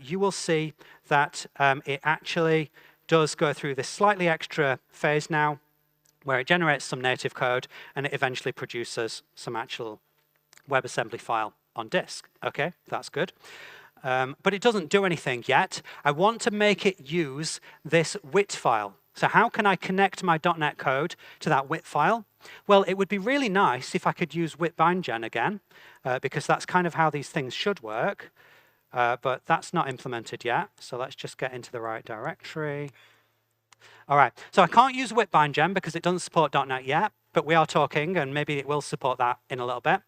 you will see that it actually does go through this slightly extra phase now where it generates some native code and it eventually produces some actual WebAssembly file on disk. Okay, that's good. But it doesn't do anything yet. I want to make it use this WIT file. So how can I connect my .NET code to that WIT file? Well, it would be really nice if I could use WIT bindgen again, because that's kind of how these things should work. But that's not implemented yet. So let's just get into the right directory. All right, so I can't use WIT bindgen because it doesn't support .NET yet, but we are talking, and maybe it will support that in a little bit.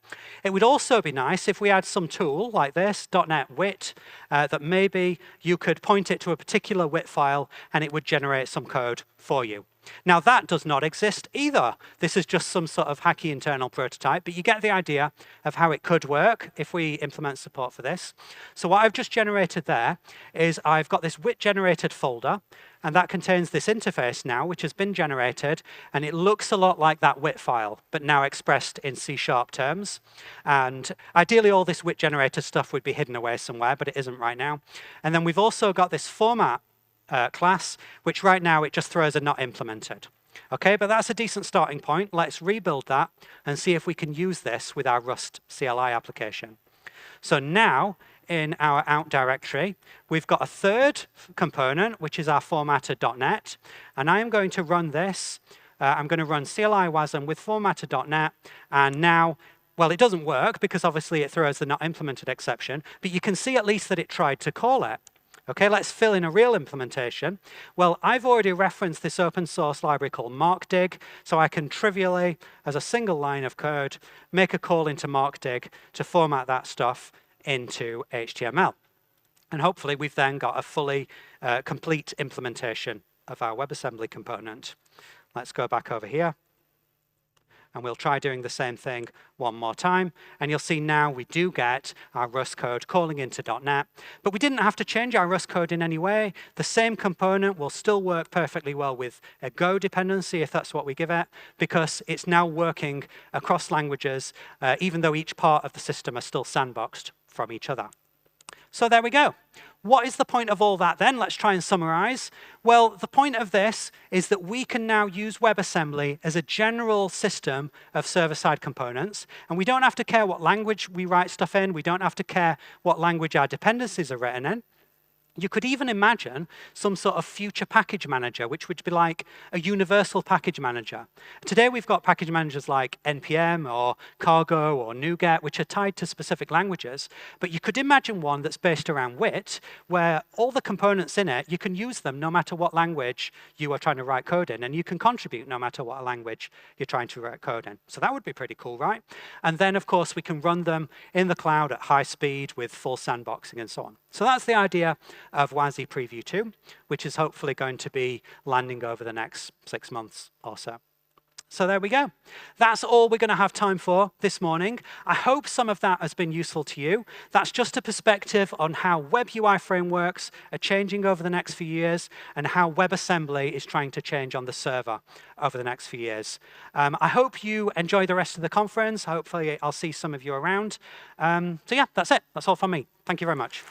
It would also be nice if we had some tool like this, .NET WIT, that maybe you could point it to a particular WIT file and it would generate some code for you. Now that does not exist either. This is just some sort of hacky internal prototype, but you get the idea of how it could work if we implement support for this. So what I've just generated there is I've got this WIT generated folder, and that contains this interface now, which has been generated, and it looks a lot like that WIT file, but now expressed in C# terms. And ideally, all this WIT generated stuff would be hidden away somewhere, but it isn't right now. And then we've also got this format class, which right now it just throws a not implemented. Okay, but that's a decent starting point. Let's rebuild that and see if we can use this with our Rust CLI application. So now, in our out directory, we've got a third component, which is our formatter.net, and I am going to run this. I'm going to run CLI WASM with formatter.net, and now, well, it doesn't work because obviously it throws the not implemented exception, but you can see at least that it tried to call it. Okay, let's fill in a real implementation. Well, I've already referenced this open source library called markdig, so I can trivially, as a single line of code, make a call into markdig to format that stuff into HTML. And hopefully we've then got a fully complete implementation of our WebAssembly component. Let's go back over here. And we'll try doing the same thing one more time. And you'll see now we do get our Rust code calling into .NET. But we didn't have to change our Rust code in any way. The same component will still work perfectly well with a Go dependency, if that's what we give it, because it's now working across languages, even though each part of the system are still sandboxed from each other. So there we go. What is the point of all that then? Let's try and summarize. Well, the point of this is that we can now use WebAssembly as a general system of server-side components, and we don't have to care what language we write stuff in. We don't have to care what language our dependencies are written in. You could even imagine some sort of future package manager, which would be like a universal package manager. Today we've got package managers like NPM or Cargo or NuGet, which are tied to specific languages. But you could imagine one that's based around WIT, where all the components in it, you can use them no matter what language you are trying to write code in, and you can contribute no matter what language you're trying to write code in. So that would be pretty cool, right? And then, of course, we can run them in the cloud at high speed with full sandboxing and so on. So that's the idea of WASI Preview 2, which is hopefully going to be landing over the next 6 months or so. So there we go. That's all we're going to have time for this morning. I hope some of that has been useful to you. That's just a perspective on how web UI frameworks are changing over the next few years and how WebAssembly is trying to change on the server over the next few years. I hope you enjoy the rest of the conference. Hopefully I'll see some of you around. So yeah, that's it. That's all from me. Thank you very much.